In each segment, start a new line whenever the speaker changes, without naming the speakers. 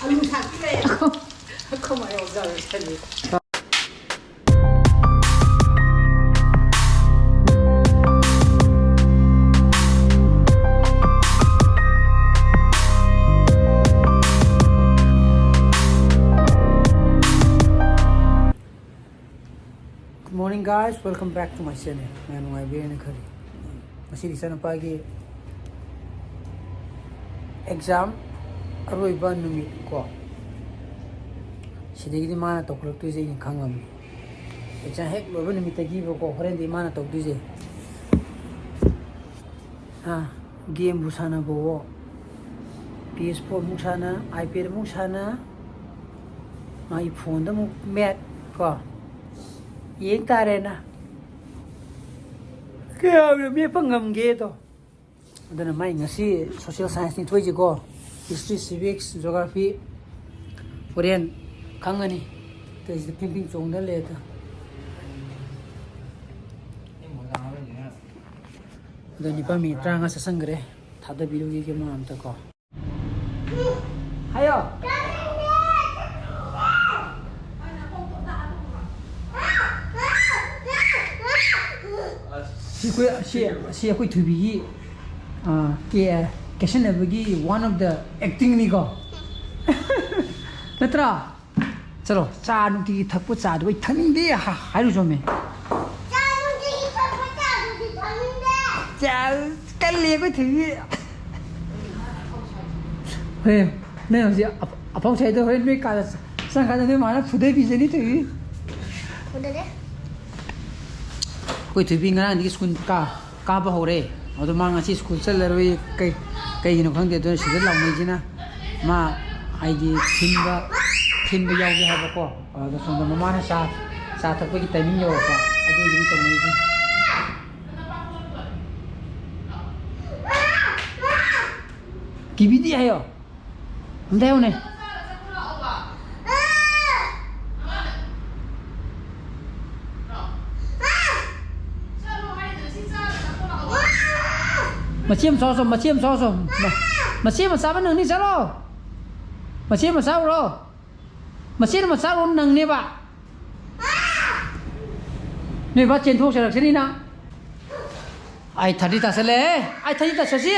아유 작길래 그만 여자 살리.
Good morning guys, welcome back to my channel. Ngayon mga ibirin ng kari. Masilisa ng pagi exam aroiba numit ko. Sidigi di mana toklok tu je khangam. Exam hek loba numit tagi ko horen di mana tok tu je. Game busana bo. PS4 musana, iPad musana. My phone da mu met ko. Yeng tare na kaya may pangam geto ada na mai ngasi social science ni tuji ko history civics geography korean kangani to is the pimping chong da le ta da ni pa mi tranga sa sangre thada bilu ge ma am ta ko hayo she koi thubi ke shen bagi one of the acting ni ko natra chalo cha nu ti thakpu cha doi thani de ha ru jo me
cha nu ti thakpu cha doi thani de
cha kal le ko thubi he ne ji apong chai de he me ka sang ka de ma na phude bi je ni thubi
phude de
कोई थुबी ngana ni school ka ba hore odo ma ngasi school chal roi kai no khang de do sida law mai jina ma ai di thin ba yaw ge ha ba ko da song da ma na sa ta ko ki timing yo ko adu ni to mai ji ki bi di ayo ndai one mà chiêm so mà chiêm mà sao vẫn nâng đi sao rồi mà chiêm mà sao rồi mà chiêm mà sao luôn nâng nè bạn nè bạn trên thuốc sẽ được thế đi nào ai thật đi ta sẽ lẽ ai thật đi ta sẽ gì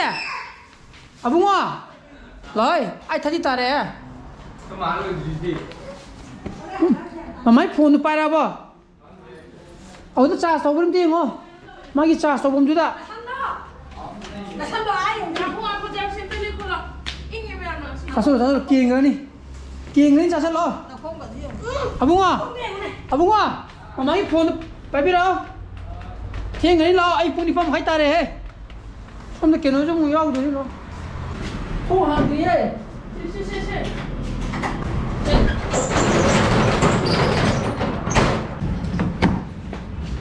à bung à rồi ai thật đi ta đấy mà mấy phone nó bay ra bò ở đó cha sao vẫn đi ngô mà cái cha sao vẫn chưa đã
나 산도 아예 나고아 보자 셀필리콜라 잉이면
자서 기행 거니 기행 자서 로
나 공부 좀
아붕아 마마이 폰 빠비라 기행 거니 로 아이 폰이 폰 하이 따래 좀더 깨노 좀 야고 되니 로 통화 뒤에
시시시시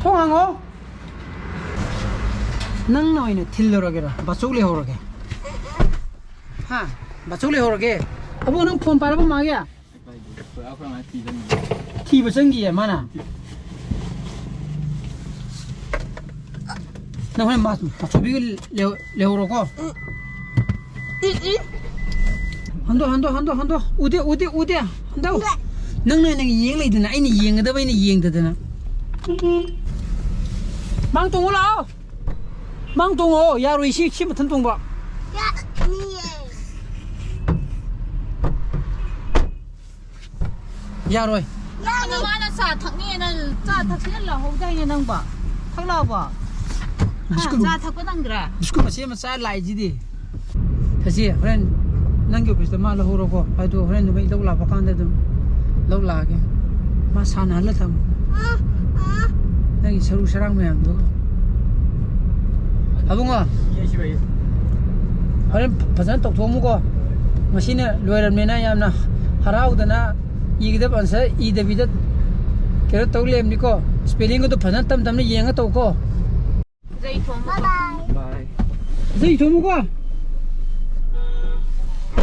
통한 거 nang noi ne thil ro ge ra basuk le ho ge ha basuk le ho ge abu nang phone pa ba ma ge thi ba sang gi ma na nang hai ma chu bi le ho ro ko hando ude hando nang ne nang yeng le dina ai ni yeng da bai ni yeng da na mang tong lo mang tung ô ya rồi xí xí mà thân tung bọ
ya ni
ya rồi
야 너만은 사 탁니는 자 탁실라 호장에 능 봐. 탁라 봐. 자 탁고 당그라.
इसको मछली में सार लाई जी दी ऐसे friend नंगे पिस्ते माल हो रखो आई तो friend भाई लोग ला पकान दे तुम लोग ला के मां साना हल्ला थम नंगे सरू सरंग में हम लोग अबुंगा अरे फजन तक थोमु को मशीने लोयरन में ना यामना हराउदना इगदब आंसर इदबिद केरो तौलेम निको स्पेलिंग तो फजन तम तम ने येंगा तो को
जय थोम
bye bye
जई थोमु को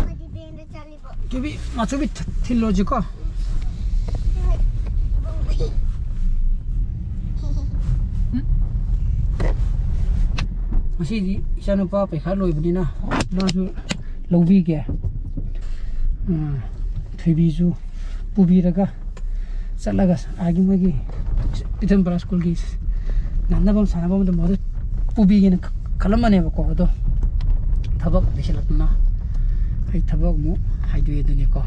madi bende chali bo
तुबी माचुबी थिलोजी को मसीदी इचानुपा पैखा लोइबनिना मासु लौबी के ꯊꯣꯏꯕꯤꯁꯨ ꯄꯨꯕꯤꯔꯒ ꯆꯠꯂꯒ ꯑꯥꯒꯤ ꯃꯣꯏꯒꯤ ꯄꯤꯊꯟꯄꯨꯔꯥ ꯁ꯭ꯀꯨꯜꯒꯤ ꯅꯥꯟꯅꯐꯝ ꯁꯥꯟꯅꯐꯝꯗ ꯃꯗꯨ ꯄꯨꯕꯤꯒꯦꯅ ꯈꯜꯂꯝꯕꯅꯦꯕꯀꯣ ꯑꯗꯣ ꯊꯕꯛ ꯂꯩꯁꯤꯜꯂꯛꯇꯨꯅ ꯑꯩ ꯊꯕꯛ ꯑꯃꯨꯛ ꯍꯥꯏꯗꯣꯛꯑꯦ ꯑꯗꯨꯅꯤꯀꯣ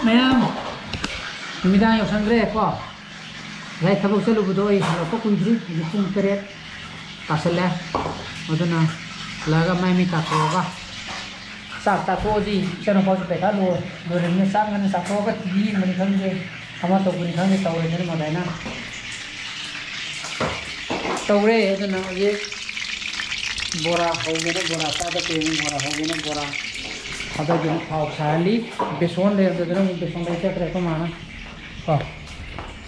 ꯃꯌꯥꯝ ꯅꯨꯃꯤꯗꯥꯡ ꯌꯧꯁꯟꯈ꯭ꯔꯦꯀꯣ ꯉꯁꯥꯏ ꯊꯕꯛ ꯆꯠꯂꯨꯕꯗꯣ ꯑꯩ ꯍꯜꯂꯛꯄ ꯀꯨꯏꯗ꯭ꯔꯤ ꯍꯧꯖꯤꯛ ꯄꯨꯡ 8 ꯇꯥꯁꯜꯂꯦ ꯑꯗꯨꯅ ꯍꯜꯂꯛꯑꯒ ꯃꯥꯏ ꯃꯤꯠ ꯇꯥꯊꯣꯛꯑꯒ ꯆꯥꯛ ꯆꯥꯊꯣꯛꯑꯗꯤ ꯏꯆꯥꯅꯨꯄꯥꯁꯨ ꯄꯩꯈꯥ ꯂꯣꯏꯔꯕꯅꯤꯅ ꯆꯥꯛ ꯉꯟꯅ ꯆꯥꯊꯣꯛꯑꯒ ꯇꯤꯚꯤ ꯌꯦꯡꯕꯅꯤ ꯈꯪꯗꯦ ꯑꯃ ꯇꯧꯕꯅꯤ ꯈꯪꯗꯦ ꯇꯧꯔꯦꯗꯅ ꯑꯗꯨꯃꯥꯏꯅ ꯇꯧꯔꯦ ꯑꯗꯨꯅ ꯍꯧꯖꯤꯛ ꯕꯣꯔꯥ ꯍꯧꯒꯦꯅ ꯕꯣꯔꯥ ꯆꯥꯗꯠꯇꯣꯏꯅꯤ ꯕꯣꯔꯥ ꯍꯧꯒꯦꯅ ꯕꯣꯔꯥ ꯊꯥꯗꯒꯦꯅ ꯊꯥꯎ ꯁꯥꯍꯜꯂꯤ ꯕꯦꯁꯣꯟ ꯂꯩꯔꯝꯗꯗꯅ ꯑꯃꯨꯛ ꯕꯦꯁꯣꯟ ꯂꯩꯇ꯭ꯔꯦ ꯑꯩꯈꯣꯏ ꯃꯥꯅ ꯀꯣ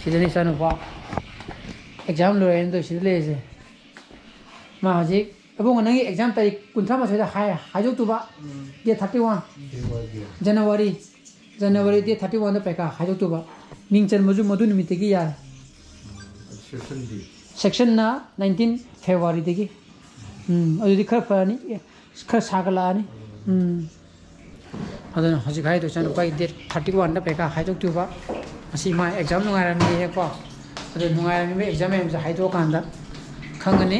ꯁꯤꯗꯅꯤ ꯏꯆꯥꯅꯨꯄꯥ ꯑꯦꯛꯖꯥꯝ ꯂꯣꯏꯔꯦꯅ ꯇꯧ ꯁꯤꯗ ꯂꯩꯔꯤꯁꯦ ꯃꯥ ꯍꯧꯖꯤꯛ ꯑꯕꯨꯡꯉꯣ ꯅꯪꯒꯤ ꯑꯦꯛꯖꯥꯝ ꯇꯥꯔꯤꯛ 38ꯗ ꯍꯥꯏꯗꯣꯛꯇꯨꯕ ꯗꯦꯠ 31 ꯖꯅꯋꯥꯔꯤ ꯗꯦꯠ 31ꯗ ꯄꯩꯈꯥ ꯍꯥꯏꯗꯣꯛꯇꯨꯕ ꯃꯤꯡ ꯆꯟꯕꯁꯨ ꯃꯗꯨ ꯅꯨꯃꯤꯠꯇꯒꯤ ꯌꯥꯔꯦ ꯁꯦꯛꯁꯟꯅ 19 ꯐꯦꯕꯋꯥꯔꯤꯗꯒꯤ ꯑꯗꯨꯗꯤ ꯈꯔ ꯐꯔꯅꯤ ꯈꯔ ꯁꯥꯒꯠꯂꯛꯑꯅꯤ ꯑꯗꯨꯅ ꯍꯧꯖꯤꯛ ꯍꯥꯏꯗꯣ ꯏꯆꯥꯅꯨꯄꯥꯒꯤ ꯗꯦꯠ 31ꯗ ꯄꯩꯈꯥ ꯍꯥꯏꯗꯣꯛꯇꯨꯕ ꯉꯁꯤ ꯃꯥ ꯑꯦꯛꯖꯥꯝ ꯅꯨꯡꯉꯥꯏꯔꯝꯅꯤꯍꯦꯀꯣ ꯑꯗꯨ ꯅꯨꯡꯉꯥꯏꯔꯝꯃꯤꯕ ꯑꯦꯛꯖꯥꯝ ꯃꯌꯥꯝꯁꯦ ꯍꯥꯏꯗꯣꯛꯑꯀꯥꯟꯗ ꯈꯪꯒꯅꯤ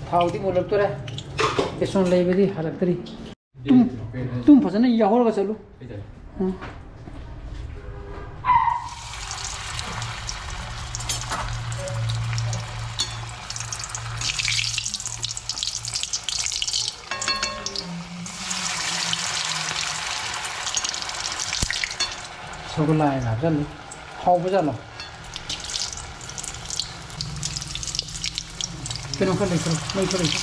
ꯊꯥꯎꯗꯤ ꯃꯨꯜꯂꯛꯇꯣꯔꯦ ꯕꯦꯁꯣꯟ ꯂꯩꯕꯗꯤ ꯍꯜꯂꯛꯇ꯭ꯔꯤ ꯇꯨꯝ ꯐꯖꯅ ꯌꯥꯎꯔꯒ ꯆꯠꯂꯨ ꯁꯒꯣꯜꯂꯥꯏ ꯍꯥꯞꯆꯜꯂꯨ ꯍꯥꯎꯕꯖꯥꯠꯂꯣ ꯀꯩꯅꯣ ꯈꯔ ꯂꯩꯇ꯭ꯔꯣ ꯃꯩ ꯈꯔ ꯂꯩꯇ꯭ꯔꯣ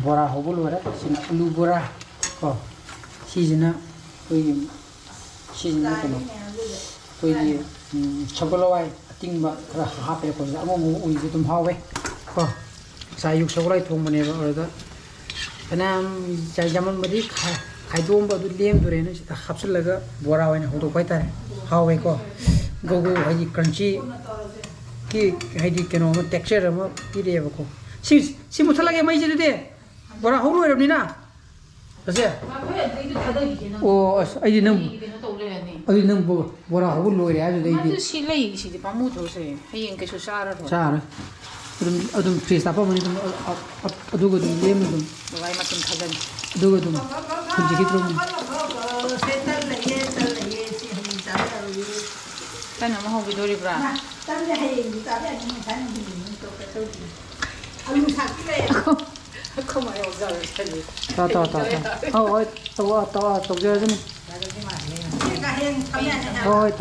ꯕꯣꯔꯥ ꯍꯧꯕ ꯂꯣꯏꯔꯦ ꯁꯤꯅ ꯑꯂꯨ ꯕꯣꯔꯥ ꯀꯣ ꯁꯤꯁꯤꯅ ꯑꯩꯈꯣꯏꯒꯤ ꯀꯩꯅꯣ ꯑꯩꯈꯣꯏꯒꯤ ꯁꯒꯣꯜ ꯍꯋꯥꯏ ꯑꯇꯤꯡꯕ ꯈꯔ ꯍꯥꯞꯄꯦ ꯑꯩꯈꯣꯏꯁꯦ ꯑꯃꯃꯨꯛ ꯎꯏꯁꯦ ꯑꯗꯨꯝ ꯍꯥꯎꯋꯦ ꯀꯣ ꯉꯁꯥꯏ ꯑꯌꯨꯛ ꯁꯒꯣꯜ ꯍꯋꯥꯏ ꯊꯣꯡꯕꯅꯦꯕ ꯑꯗꯨꯗ ꯐꯅꯌꯥꯝ ꯌꯥꯝꯃꯟꯕꯗꯤ ꯈꯥꯏꯗꯣꯛꯑꯝꯕ ꯑꯗꯨ ꯂꯦꯝꯗꯣꯔꯦꯅ ꯁꯤꯗ ꯍꯥꯞꯆꯤꯜꯂꯒ ꯕꯣꯔꯥ ꯑꯣꯏꯅ ꯍꯧꯗꯣꯛꯄ ꯍꯥꯏꯇꯥꯔꯦ ꯍꯥꯎꯋꯦꯀꯣ ꯒꯧꯒꯧ ꯍꯥꯏꯗꯤ ꯀ꯭ꯔꯟꯆꯤ ꯍꯥꯏꯗꯤ ꯀꯩꯅꯣ ꯑꯃ ꯇꯦꯛꯆꯔ ꯑꯃ ꯄꯤꯔꯛꯑꯦꯕꯀꯣ ꯁꯤ ꯃꯨꯠꯊꯠꯂꯒꯦ ꯃꯩꯁꯦ ꯑꯗꯨꯗꯤ ꯕꯣꯔꯥ ꯍꯧ ꯂꯣꯏꯔꯕꯅꯤꯅ ꯆꯠꯁꯦ ꯑꯣ ꯑꯁ ꯑꯩꯗꯤ ꯅꯪ ꯕꯣꯔꯥ ꯍꯧꯕ ꯂꯣꯏꯔꯦ ꯍꯥꯏꯕꯗꯨꯗ ꯑꯩꯗꯤ
ꯁꯤ ꯂꯩ ꯁꯤꯗꯤ ꯄꯥꯝꯃꯨꯗ꯭ꯔꯣꯁꯦ ꯍꯌꯦꯡ ꯀꯩꯁꯨ ꯆꯥꯔꯔꯣꯏ
ꯑꯗꯨꯝ ꯐ꯭ꯔꯤꯖ ꯍꯥꯞꯄꯝꯃꯅꯤ ꯑꯗꯨꯒ ꯑꯗꯨꯝ ꯂꯦꯝꯅ ꯑꯗꯨꯝ
ꯂꯋꯥꯏ ꯃꯇꯨꯝ ꯊꯥꯖꯟ
ꯑꯗꯨꯒ ꯑꯗꯨꯝ ꯍꯨꯟꯖꯤꯈꯤꯗ꯭ꯔꯣꯕꯅꯤ
ꯀꯩꯅꯣ ꯑꯃ ꯍꯧꯈꯤꯗꯣꯔꯤꯕ꯭ꯔꯥ
ꯍꯣꯏ ꯇꯧꯖꯔꯁꯅꯤ ꯍꯣꯏ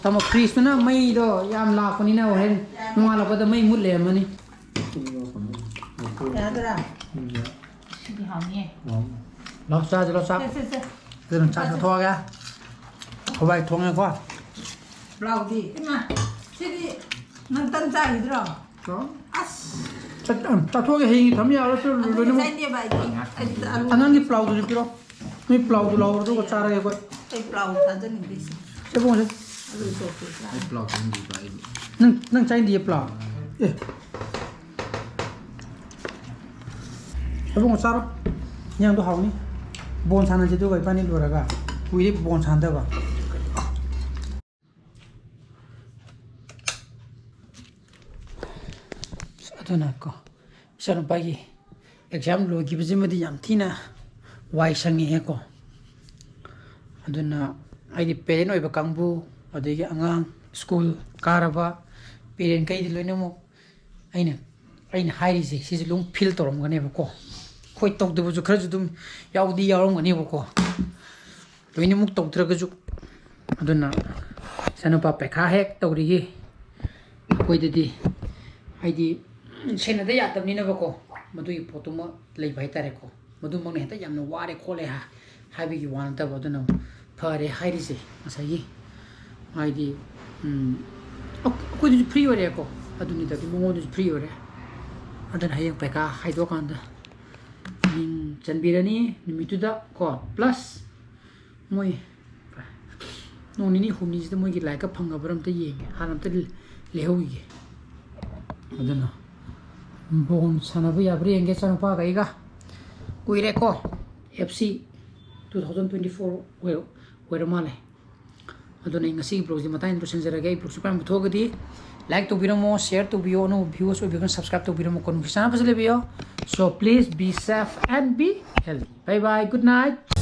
ꯊꯝꯃꯣ ꯐ꯭ꯔꯤꯖꯇꯨꯅ ꯃꯩꯗꯣ ꯌꯥꯝ ꯂꯥꯛꯄꯅꯤꯅ ꯍꯣꯔꯦꯟ ꯅꯣꯡꯉꯥꯜꯂꯛꯄꯗ ꯃꯩ ꯃꯨꯠ ꯂꯩꯔꯝꯃꯅꯤ
ꯁꯤꯗꯤ ꯍꯥꯎꯅꯤꯌꯦ
ꯂꯥꯎ ꯆꯥꯛ ꯑꯗꯨꯅ ꯆꯥꯛ ꯆꯥꯊꯣꯛꯑꯒꯦ ꯍꯋꯥꯏ ꯊꯣꯡꯉꯦꯀꯣ
ꯕ꯭ꯂꯥꯎꯗꯤ ꯏꯃꯥ ꯁꯤꯗꯤ ꯅꯪ ꯇꯟ ꯆꯥꯈꯤꯗ꯭ꯔꯣ ꯑꯁ
ꯆꯥꯊꯣꯛꯑꯒꯦ ꯍꯌꯦꯡ ꯊꯝ ꯌꯥꯔꯣꯏ ꯂꯣꯏꯅꯃꯛ
ꯆꯥꯏꯅꯦꯕ ꯑꯩꯗꯤ
ꯑꯉꯥꯡꯒꯤ ꯄ꯭ꯂꯥꯎꯗꯨꯁꯨ ꯄꯤꯔꯣ ꯅꯣꯏ ꯄ꯭ꯂꯥꯎꯗꯨ ꯂꯥꯎꯔꯣ ꯑꯗꯨꯒ ꯆꯥꯔꯒꯦ ꯑꯩꯈꯣꯏ
ꯑꯩ ꯄ꯭ꯂꯥꯎ ꯊꯥꯖꯅꯤꯡꯗꯦ
ꯆꯦꯕꯣꯡꯁꯦ
ꯑꯂꯨ ꯆꯣꯞꯄꯦ
ꯅꯪ ꯆꯥꯏꯟꯗꯤꯌꯦ ꯄ꯭ꯂꯥꯎ ꯆꯦꯕꯣꯡ ꯆꯥꯔꯣ ꯏꯟꯖꯥꯡꯗꯣ ꯍꯥꯎꯅꯤ ꯕꯣꯟ ꯁꯥꯟꯅꯁꯤ ꯑꯗꯨꯒ ꯏꯕꯥꯅꯤ ꯂꯣꯏꯔꯒ ꯀꯨꯏꯔꯦ ꯕꯣꯟ ꯁꯥꯟꯅꯗꯕ ꯑꯗꯨꯅ ꯀꯣ ꯏꯆꯥꯅꯨꯄꯥꯒꯤ ꯑꯦꯛꯖꯥꯝ ꯂꯣꯏꯈꯤꯕꯁꯤꯃꯗꯤ ꯌꯥꯝ ꯊꯤꯅ ꯋꯥꯏ ꯁꯪꯉꯦꯀꯣ ꯑꯗꯨꯅ ꯑꯩꯗꯤ ꯄꯦꯔꯦꯟ ꯑꯣꯏꯕ ꯀꯥꯡꯕꯨ ꯑꯗꯒꯤ ꯑꯉꯥꯡ ꯁ꯭ꯀꯨꯜ ꯀꯥꯔꯕ ꯄꯦꯔꯦꯟꯈꯩꯗꯤ ꯂꯣꯏꯅꯃꯛ ꯑꯩꯅ ꯍꯥꯏꯔꯤꯁꯦ ꯁꯤꯁꯦ ꯂꯣꯏ ꯐꯤꯜ ꯇꯧꯔꯝꯒꯅꯦꯕꯀꯣ ꯍꯣꯏ ꯇꯧꯗꯕꯁꯨ ꯈꯔꯁꯨ ꯑꯗꯨꯝ ꯌꯥꯎꯔꯝꯒꯅꯦꯕꯀꯣ ꯂꯣꯏꯅꯃꯛ ꯇꯧꯗ꯭ꯔꯒꯁꯨ ꯑꯗꯨꯅ ꯏꯆꯥꯅꯨꯄꯥ ꯄꯩꯈꯥ ꯍꯦꯛ ꯇꯧꯔꯤꯒꯤ ꯑꯩꯈꯣꯏꯗꯗꯤ ꯍꯥꯏꯗꯤ ꯁꯦꯟꯅꯗ ꯌꯥꯗꯕꯅꯤꯅꯕꯀꯣ ꯃꯗꯨꯒꯤ ꯄꯣꯠꯇꯨꯃ ꯂꯩꯕ ꯍꯥꯏꯇꯥꯔꯦꯀꯣ ꯃꯗꯨꯃꯛꯅ ꯍꯦꯛꯇ ꯌꯥꯝꯅ ꯋꯥꯔꯦ ꯈꯣꯠꯂꯦ ꯍꯥꯏꯕꯒꯤ ꯋꯥ ꯅꯠꯇꯕ ꯑꯗꯨꯅ ꯐꯔꯦ ꯍꯥꯏꯔꯤꯁꯦ ꯉꯁꯥꯏꯒꯤ ꯍꯥꯏꯗꯤ ꯑꯩꯈꯣꯏꯗꯁꯨ ꯐ꯭ꯔꯤ ꯑꯣꯏꯔꯦꯀꯣ ꯑꯗꯨꯅꯤꯗꯗꯤ ꯃꯉꯣꯟꯗꯁꯨ ꯐ꯭ꯔꯤ ꯑꯣꯏꯔꯦ ꯑꯗꯨꯅ ꯍꯌꯦꯡ ꯄꯩꯈꯥ ꯍꯥꯏꯗꯣꯛꯑꯀꯥꯟꯗ ꯃꯤꯡ ꯆꯟꯕꯤꯔꯅꯤ ꯅꯨꯃꯤꯠꯇꯨꯗ ꯀꯣ ꯄ꯭ꯂꯁ ꯃꯣꯏ ꯅꯣꯡ ꯅꯤꯅꯤ ꯍꯨꯝꯅꯤꯁꯤꯗ ꯃꯣꯏꯒꯤ ꯂꯥꯏꯔꯤꯛꯀ ꯐꯪꯉꯕ꯭ꯔꯥ ꯑꯝꯇ ꯌꯦꯡꯒꯦ ꯍꯥꯟꯅ ꯑꯝꯇ ꯂꯩꯍꯧꯈꯤꯒꯦ ꯑꯗꯨꯅ ꯕꯣꯜ ꯁꯥꯟꯅꯕ ꯌꯥꯕ꯭ꯔꯥ ꯌꯦꯡꯒꯦ ꯏꯆꯥꯅꯨꯄꯥꯒ ꯑꯩꯒ ꯀꯨꯏꯔꯦꯀꯣ FC 2024 ꯑꯣꯏꯔ ꯃꯥꯜꯂꯦ ꯑꯗꯨꯅ ꯑꯩ ꯉꯁꯤꯒꯤ ꯕ꯭ꯂꯣꯒꯁꯤ ꯃꯇꯥꯡ ꯂꯣꯏꯁꯤꯟꯖꯔꯒꯦ ꯑꯩ ꯕ꯭ꯂꯣꯒꯁꯤ ꯀꯔꯝ ꯄꯨꯊꯣꯛꯑꯒꯗꯤ ꯂꯥꯏꯛ ꯇꯧꯕꯤꯔꯝꯃꯣ ꯁꯤꯌꯔ ꯇꯧꯕꯤꯌꯣ ꯑꯅꯧꯕ ꯚ꯭ꯌꯨꯋꯔꯁ ꯑꯣꯏꯕꯤꯔꯒꯅ ꯁꯕꯁꯀ꯭ꯔꯥꯏꯕ ꯇꯧꯕꯤꯔꯝꯃꯣ ꯀꯣ ꯅꯨꯡꯁꯤ ꯆꯥꯟꯅꯕ ꯐꯖ ꯂꯩꯕꯤꯌꯣ so please be safe and be healthy bye bye good night